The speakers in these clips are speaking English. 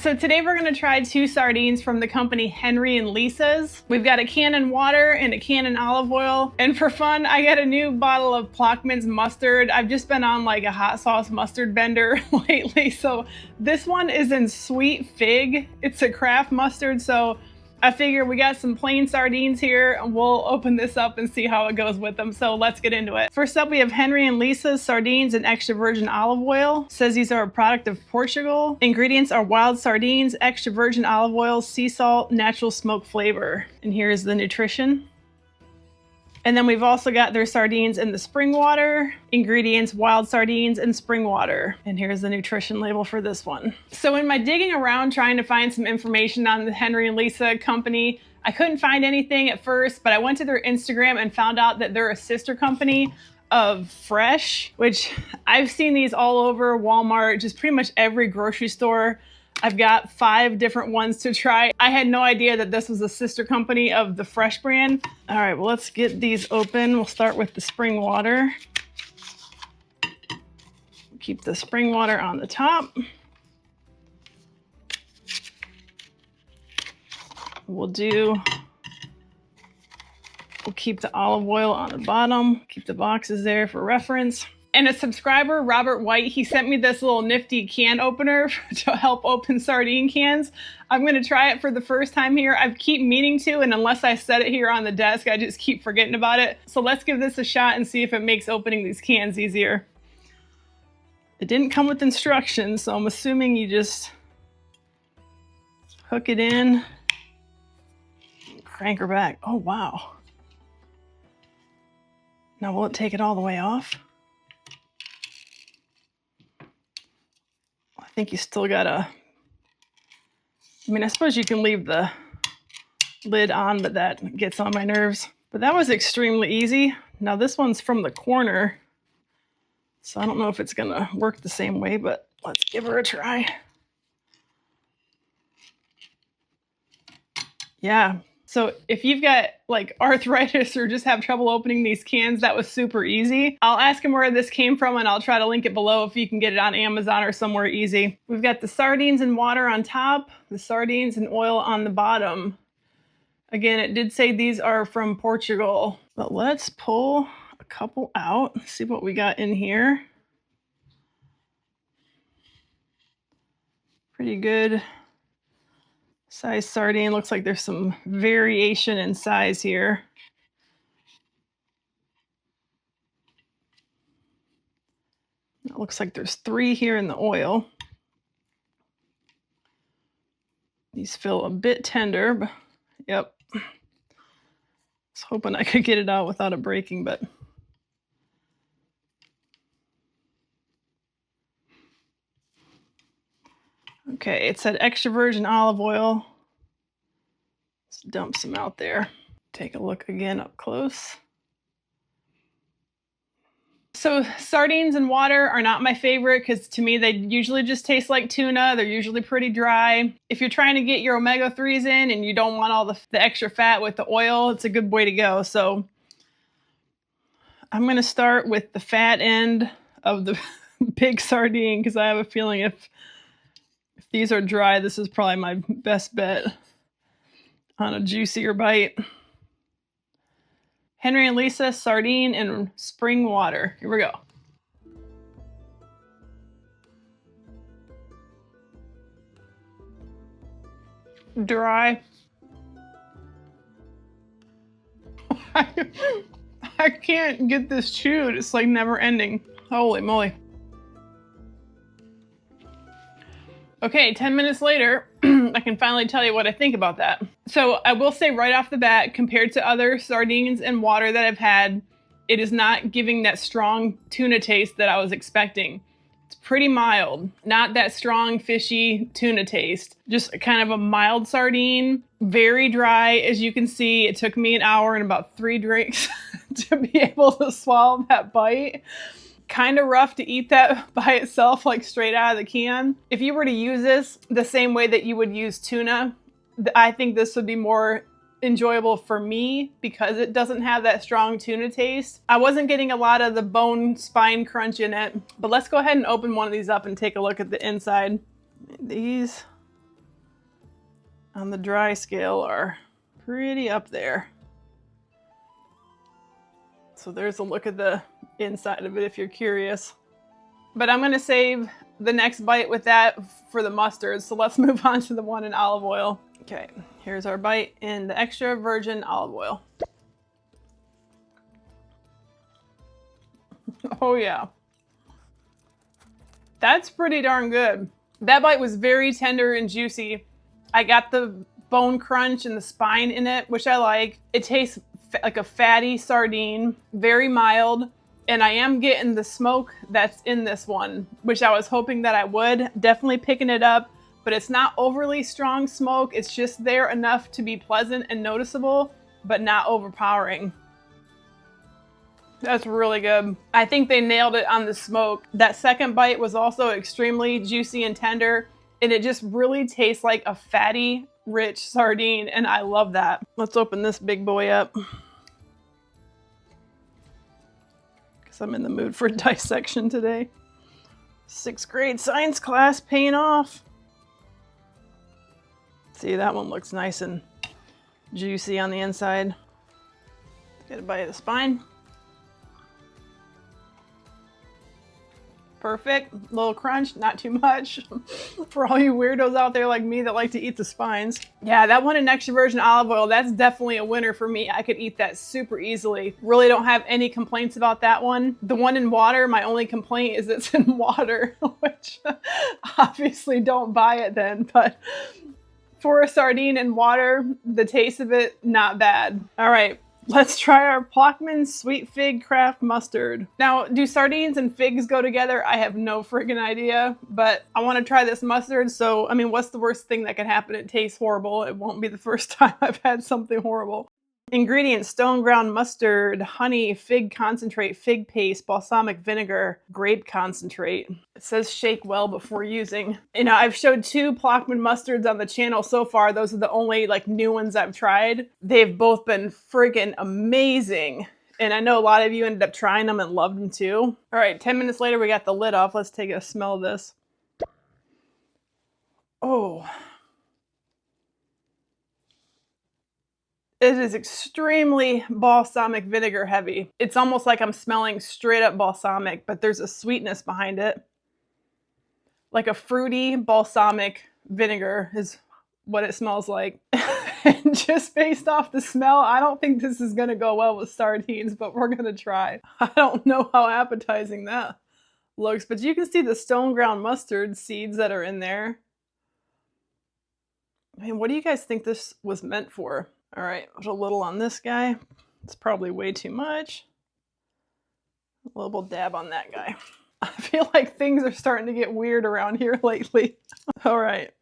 So today we're gonna try 2 sardines from the company Henry and Lisa's. We've got a can in water and a can in olive oil. And for fun, I got a new bottle of Plochman's mustard. I've just been on like a hot sauce mustard bender lately. So this one is in sweet fig. It's a craft mustard. So I figure we got some plain sardines here and we'll open this up and see how it goes with them. So let's get into it. First up, we have Henry and Lisa's sardines and extra virgin olive oil. It says these are a product of Portugal. Ingredients are wild sardines, extra virgin olive oil, sea salt, natural smoke flavor. And here's the nutrition. And then we've also got their sardines in the spring water. Ingredients, wild sardines and spring water. And here's the nutrition label for this one. So in my digging around trying to find some information on the Henry and Lisa company, I couldn't find anything at first, but I went to their Instagram and found out that they're a sister company of Fresh, which I've seen these all over Walmart, just pretty much every grocery store. I've got 5 different ones to try. I had no idea that this was a sister company of the Fresh brand. All right, well, let's get these open. We'll start with the spring water. Keep the spring water on the top. We'll keep the olive oil on the bottom. Keep the boxes there for reference. And a subscriber, Robert White, he sent me this little nifty can opener to help open sardine cans. I'm gonna try it for the first time here. I keep meaning to, and unless I set it here on the desk, I just keep forgetting about it. So let's give this a shot and see if it makes opening these cans easier. It didn't come with instructions, so I'm assuming you just hook it in, crank her back. Oh, wow. Now will it take it all the way off? I think you still gotta, I suppose you can leave the lid on, but that gets on my nerves. But that was extremely easy. Now this one's from the corner, so I don't know if it's gonna work the same way, but let's give her a try. Yeah. So if you've got like arthritis or just have trouble opening these cans, that was super easy. I'll ask him where this came from and I'll try to link it below if you can get it on Amazon or somewhere easy. We've got the sardines and water on top, the sardines and oil on the bottom. Again, it did say these are from Portugal, but let's pull a couple out, see what we got in here. Pretty good size sardine. Looks like there's some variation in size here. It looks like there's 3 here in the oil. These feel a bit tender, but yep. I was hoping I could get it out without it breaking, but okay, it said extra virgin olive oil. Let's dump some out there. Take a look again up close. So sardines and water are not my favorite because to me they usually just taste like tuna. They're usually pretty dry. If you're trying to get your omega-3s in and you don't want all the extra fat with the oil, it's a good way to go. So I'm going to start with the fat end of the big sardine because I have a feeling if these are dry, this is probably my best bet on a juicier bite. Henry and Lisa sardine and spring water. Here we go. Dry. I can't get this chewed. It's like never ending. Holy moly. Okay, 10 minutes later, I can finally tell you what I think about that. So I will say right off the bat, compared to other sardines and water that I've had, it is not giving that strong tuna taste that I was expecting. It's pretty mild, not that strong fishy tuna taste, just kind of a mild sardine, very dry. As you can see, it took me an hour and about 3 drinks to be able to swallow that bite. Kind of rough to eat that by itself, like straight out of the can. If you were to use this the same way that you would use tuna, I think this would be more enjoyable for me because it doesn't have that strong tuna taste. I wasn't getting a lot of the bone spine crunch in it, but let's go ahead and open one of these up and take a look at the inside. These on the dry scale are pretty up there. So there's a look at the inside of it if you're curious. But I'm going to save the next bite with that for the mustard. So let's move on to the one in olive oil. Okay, here's our bite in the extra virgin olive oil. Oh yeah. That's pretty darn good. That bite was very tender and juicy. I got the bone crunch and the spine in it, which I like. It tastes like a fatty sardine, very mild. And I am getting the smoke that's in this one, which I was hoping that I would. Definitely picking it up, but it's not overly strong smoke. It's just there enough to be pleasant and noticeable, but not overpowering. That's really good. I think they nailed it on the smoke. That second bite was also extremely juicy and tender, and it just really tastes like a fatty, rich sardine, and I love that. Let's open this big boy up, because I'm in the mood for dissection today. 6th grade science class paying off. See, that one looks nice and juicy on the inside. Get a bite of the spine. Perfect. A little crunch, not too much. For all you weirdos out there like me that like to eat the spines. Yeah, that one in extra virgin olive oil, that's definitely a winner for me. I could eat that super easily. Really don't have any complaints about that one. The one in water, my only complaint is it's in water, which obviously don't buy it then, but for a sardine in water, the taste of it, not bad. All right. Let's try our Plochman Sweet Fig Craft Mustard. Now, do sardines and figs go together? I have no friggin' idea, but I want to try this mustard. So, I mean, what's the worst thing that could happen? It tastes horrible. It won't be the first time I've had something horrible. Ingredients: stone ground mustard, honey, fig concentrate, fig paste, balsamic vinegar, grape concentrate. It says shake well before using. You know, I've showed 2 Plochman mustards on the channel so far. Those are the only like new ones I've tried. They've both been freaking amazing. And I know a lot of you ended up trying them and loved them too. All right, 10 minutes later, we got the lid off. Let's take a smell of this. Oh. It is extremely balsamic vinegar heavy. It's almost like I'm smelling straight up balsamic, but there's a sweetness behind it. Like a fruity balsamic vinegar is what it smells like. And just based off the smell, I don't think this is gonna go well with sardines, but we're gonna try. I don't know how appetizing that looks, but you can see the stone ground mustard seeds that are in there. I mean, what do you guys think this was meant for? All right, put a little on this guy. It's probably way too much. A little dab on that guy. I feel like things are starting to get weird around here lately. All right.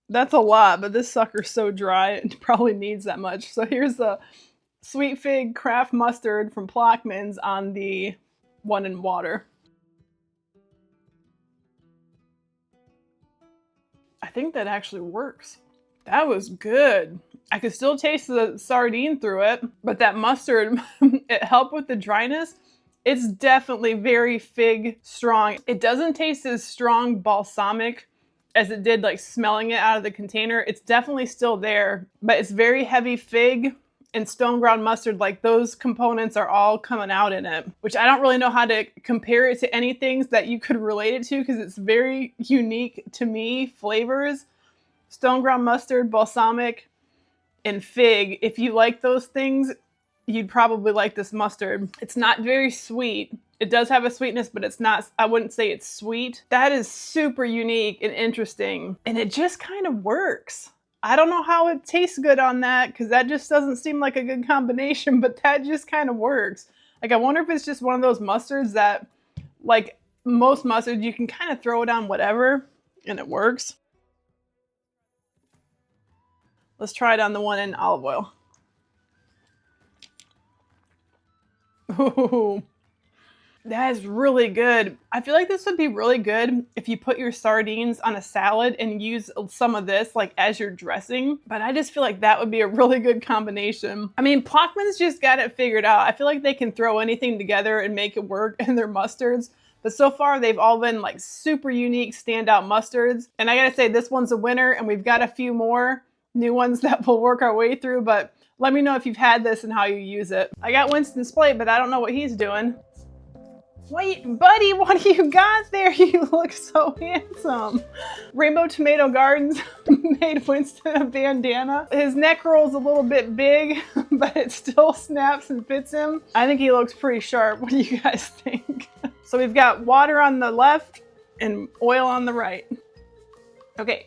That's a lot, but this sucker's so dry, it probably needs that much. So here's the Sweet Fig Craft Mustard from Plochman's on the one in water. I think that actually works. That was good. I could still taste the sardine through it, but that mustard, it helped with the dryness. It's definitely very fig strong. It doesn't taste as strong balsamic as it did like smelling it out of the container. It's definitely still there, but it's very heavy fig and stone ground mustard. Like those components are all coming out in it, which I don't really know how to compare it to anything that you could relate it to because it's very unique to me flavors. Stone ground mustard, balsamic, and fig. If you like those things, you'd probably like this mustard. It's not very sweet. It does have a sweetness, but it's not, I wouldn't say it's sweet. That is super unique and interesting. And it just kind of works. I don't know how it tastes good on that because that just doesn't seem like a good combination, but that just kind of works. Like, I wonder if it's just one of those mustards that, like most mustards, you can kind of throw it on whatever and it works. Let's try it on the one in olive oil. Ooh, that is really good. I feel like this would be really good if you put your sardines on a salad and use some of this like as your dressing. But I just feel like that would be a really good combination. I mean, Plochman's just got it figured out. I feel like they can throw anything together and make it work in their mustards. But so far they've all been like super unique standout mustards. And I gotta say, this one's a winner, and we've got a few more new ones that we'll work our way through, but let me know if you've had this and how you use it. I got Winston's plate, but I don't know what he's doing. Wait, buddy, what do you got there? You look so handsome. Rainbow Tomato Gardens made Winston a bandana. His neck roll's a little bit big, but it still snaps and fits him. I think he looks pretty sharp. What do you guys think? So we've got water on the left and oil on the right. Okay.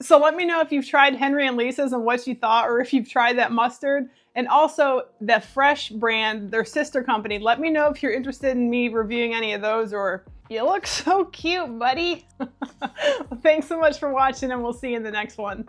So let me know if you've tried Henry and Lisa's and what you thought, or if you've tried that mustard. And also the Fresh brand, their sister company. Let me know if you're interested in me reviewing any of those, or you look so cute, buddy. Thanks so much for watching, and we'll see you in the next one.